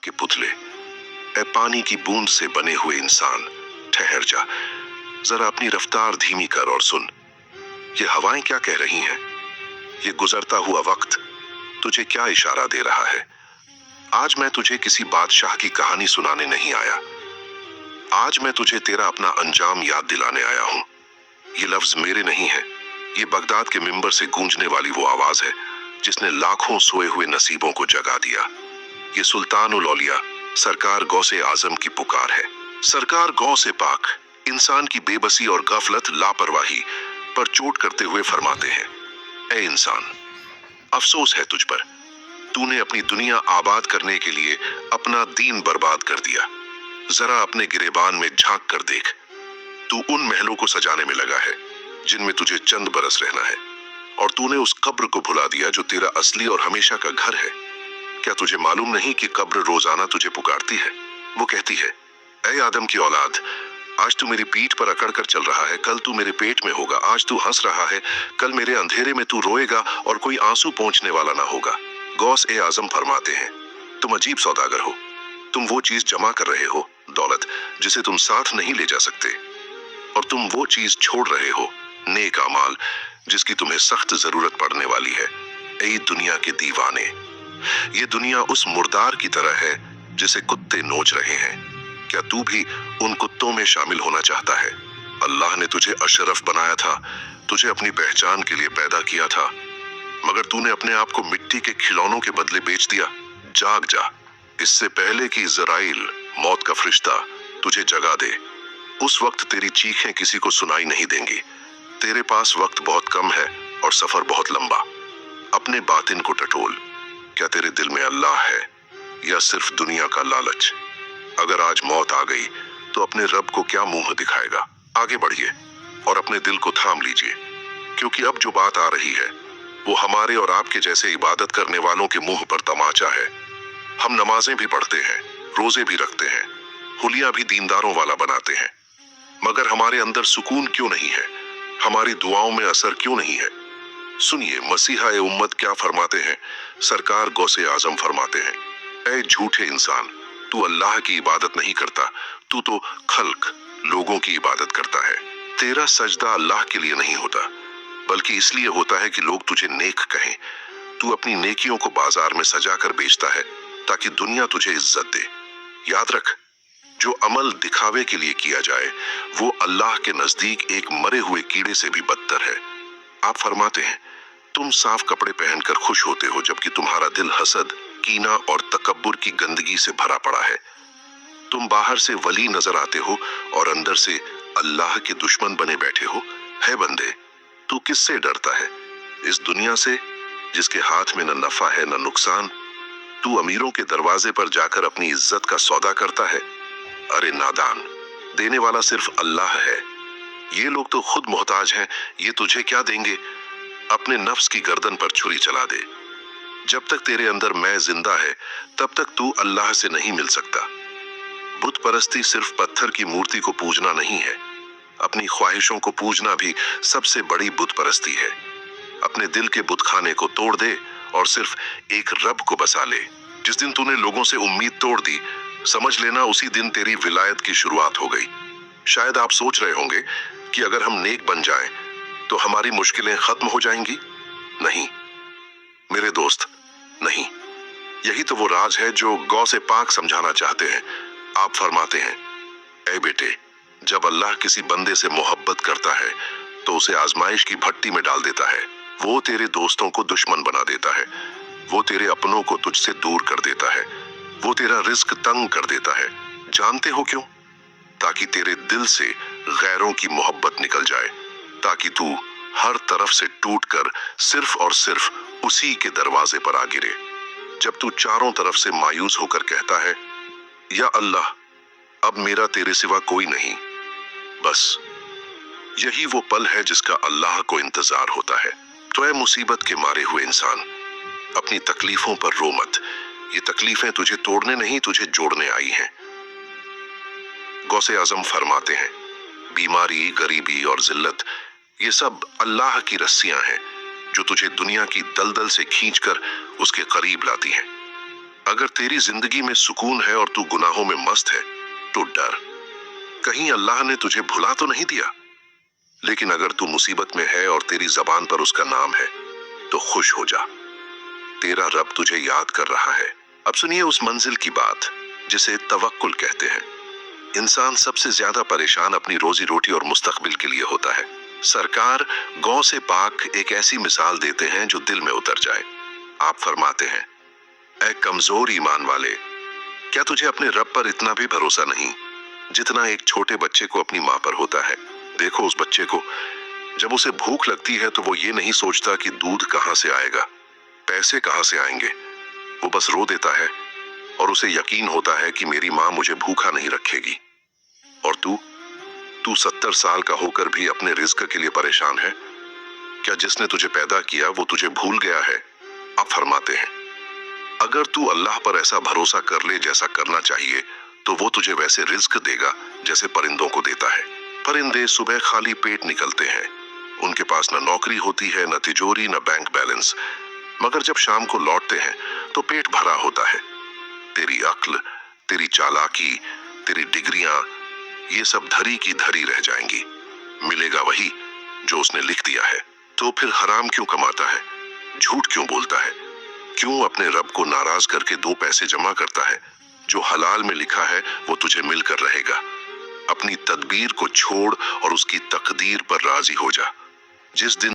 के पुतले, ए पानी की बूंद से बने हुए इंसान, ठहर जा, जरा अपनी रफ्तार धीमी कर और सुन। ये हवाएं क्या कह रही हैं? ये गुजरता हुआ वक्त तुझे क्या इशारा दे रहा है? आज मैं तुझे किसी बादशाह की कहानी सुनाने नहीं आया। आज मैं तुझे तेरा अपना अंजाम याद दिलाने आया हूं। ये लफ्ज मेरे नहीं है, ये बगदाद के मिंबर से गूंजने वाली वो आवाज है जिसने लाखों सोए हुए नसीबों को जगा दिया। ये सुल्तान उल औलिया सरकार गौसे आजम की पुकार है। सरकार गौ से पाक इंसान की बेबसी और गफलत, लापरवाही पर चोट करते हुए फरमाते हैं, ए इंसान, अफसोस है तुझ पर, तूने अपनी दुनिया आबाद करने के लिए अपना दीन बर्बाद कर दिया। जरा अपने गिरेबान में झांक कर देख, तू उन महलों को सजाने में लगा है जिनमें तुझे चंद बरस रहना है, और तूने उस कब्र को भुला दिया जो तेरा असली और हमेशा का घर है। क्या तुझे मालूम नहीं कि कब्र रोजाना तुझे पुकारती है? वो कहती है, ऐ आदम की औलाद, आज तू मेरी पीठ पर अकड़ कर चल रहा है, कल तू मेरे पेट में होगा। आज तू हंस रहा है, कल मेरे अंधेरे में तू रोएगा और कोई आंसू पहुंचने वाला ना होगा। गौस ए आजम फरमाते हैं, तुम अजीब सौदागर हो। तुम वो चीज जमा कर रहे हो, दौलत, जिसे तुम साथ नहीं ले जा सकते, और तुम वो चीज छोड़ रहे हो, नेक अमाल, जिसकी तुम्हें सख्त जरूरत पड़ने वाली है। ऐ दुनिया के दीवाने, ये दुनिया उस मुर्दार की तरह है जिसे कुत्ते नोच रहे हैं। क्या तू भी उन कुत्तों में शामिल होना चाहता है? अल्लाह ने तुझे अशरफ बनाया था, तुझे अपनी पहचान के लिए पैदा किया था, मगर तूने अपने आप को मिट्टी के खिलौनों के बदले बेच दिया। जाग जा, इससे पहले कि इज़राइल, मौत का फरिश्ता, तुझे जगा दे। उस वक्त तेरी चीखें किसी को सुनाई नहीं देंगी। तेरे पास वक्त बहुत कम है और सफर बहुत लंबा। अपने बातिन को टटोल, क्या तेरे दिल में अल्लाह है या सिर्फ दुनिया का लालच? अगर आज मौत आ गई तो अपने रब को क्या मुंह दिखाएगा? आगे बढ़िए और अपने दिल को थाम लीजिए, क्योंकि अब जो बात आ रही है वो हमारे और आपके जैसे इबादत करने वालों के मुंह पर तमाचा है। हम नमाजें भी पढ़ते हैं, रोजे भी रखते हैं, हुलिया भी दीनदारों वाला बनाते हैं, मगर हमारे अंदर सुकून क्यों नहीं है? हमारी दुआओं में असर क्यों नहीं है? सुनिए मसीहा ए उम्मत क्या फरमाते हैं। सरकार गौसे आजम फरमाते हैं, ऐ झूठे इंसान, तू अल्लाह की इबादत नहीं करता, तू तो खल्क, लोगों की इबादत करता है। तेरा सजदा अल्लाह के लिए नहीं होता, बल्कि इसलिए होता है कि लोग तुझे नेक कहें। तू अपनी नेकियों को बाजार में सजा कर बेचता है ताकि दुनिया तुझे इज्जत दे। याद रख, जो अमल दिखावे के लिए किया जाए वो अल्लाह के नजदीक एक मरे हुए कीड़े से भी बदतर है। आप फरमाते हैं, तुम साफ कपड़े पहनकर खुश होते हो जबकि तुम्हारा दिल हसद, कीना और तकब्बुर की गंदगी से भरा पड़ा है। तुम बाहर से वली नजर आते हो और अंदर से अल्लाह के दुश्मन बने बैठे हो। है बंदे, तू किससे डरता है? इस दुनिया से जिसके हाथ में न नफा है न नुकसान? तू अमीरों के दरवाजे पर जाकर अपनी इज्जत का सौदा करता है। अरे नादान, देने वाला सिर्फ अल्लाह है। ये लोग तो खुद मोहताज हैं, ये तुझे क्या देंगे? अपने नफ्स की गर्दन पर छुरी चला दे। जब तक तेरे अंदर मैं जिंदा है तब तक तू अल्लाह से नहीं मिल सकता। बुत परस्ती सिर्फ पत्थर की मूर्ति को पूजना नहीं है, अपनी ख्वाहिशों को पूजना भी सबसे बड़ी बुत परस्ती है। अपने दिल के बुतखाने को तोड़ दे और सिर्फ एक रब को बसा ले। जिस दिन तूने लोगों से उम्मीद तोड़ दी, समझ लेना उसी दिन तेरी विलायत की शुरुआत हो गई। शायद आप सोच रहे होंगे कि अगर हम नेक बन जाएं तो हमारी मुश्किलें खत्म हो जाएंगी। नहीं मेरे दोस्त, नहीं। यही तो वो राज है जो गौ से पाक समझाना चाहते हैं। आप फरमाते हैं, ऐ बेटे, जब अल्लाह किसी बंदे से मोहब्बत करता है तो उसे आजमाइश की भट्टी में डाल देता है। वो तेरे दोस्तों को दुश्मन बना देता है, वो तेरे अपनों को तुझसे दूर कर देता है, वो तेरा रिस्क तंग कर देता है। जानते हो क्यों? ताकि तेरे दिल से गैरों की मोहब्बत निकल जाए, ताकि तू हर तरफ से टूटकर सिर्फ और सिर्फ उसी के दरवाजे पर आ गिरे। जब तू चारों तरफ से मायूस होकर कहता है, या अल्लाह, अब मेरा तेरे सिवा कोई नहीं, बस यही वो पल है जिसका अल्लाह को इंतजार होता है। तो ऐ मुसीबत के मारे हुए इंसान, अपनी तकलीफों पर रो मत। ये तकलीफें तुझे तोड़ने नहीं, तुझे जोड़ने आई हैं। गौसे आजम फरमाते हैं, बीमारी, गरीबी और जिल्लत, ये सब अल्लाह की रस्सियां हैं जो तुझे दुनिया की दलदल से खींचकर उसके करीब लाती हैं। अगर तेरी जिंदगी में सुकून है और तू गुनाहों में मस्त है तो डर, कहीं अल्लाह ने तुझे भुला तो नहीं दिया। लेकिन अगर तू मुसीबत में है और तेरी जबान पर उसका नाम है तो खुश हो जा, तेरा रब तुझे याद कर रहा है। अब सुनिए उस मंजिल की बात जिसे तवक्कुल कहते हैं। इंसान सबसे ज्यादा परेशान अपनी रोजी रोटी और मुस्तकबिल के लिए होता है। सरकार गौ से पाक एक ऐसी मिसाल देते हैं जो दिल में उतर जाए। आप फरमाते हैं, ऐ कमजोर ईमान वाले, क्या तुझे अपने रब पर इतना भी भरोसा नहीं जितना एक छोटे बच्चे को अपनी माँ पर होता है। देखो उस बच्चे को, जब उसे भूख लगती है तो वो ये नहीं सोचता कि दूध कहाँ से आएगा, पैसे कहाँ से आएंगे। वो बस रो देता है और उसे यकीन होता है कि मेरी माँ मुझे भूखा नहीं रखेगी। और तू 70 साल का होकर भी अपने रिस्क के लिए परेशान है। क्या जिसने तुझे पैदा किया वो तुझे भूल गया है। आप फरमाते हैं, अगर तू अल्लाह पर ऐसा भरोसा कर ले जैसा करना चाहिए तो वो तुझे वैसे रिस्क देगा जैसे परिंदों को देता है। परिंदे सुबह खाली पेट निकलते हैं, उनके पास न नौकरी होती है, न तिजोरी, न बैंक बैलेंस, मगर जब शाम को लौटते हैं तो पेट भरा होता है। तेरी अक्ल, तेरी चालाकी, तेरी डिग्रियां, ये सब धरी की धरी रह जाएंगी। मिलेगा वही जो उसने लिख दिया है। तो फिर हराम क्यों कमाता है, झूठ क्यों बोलता है, क्यों अपने रब को नाराज करके 2 पैसे जमा करता है। जो हलाल में लिखा है वो तुझे मिलकर रहेगा। अपनी तदबीर को छोड़ और उसकी तकदीर पर राजी हो जा। जिस दिन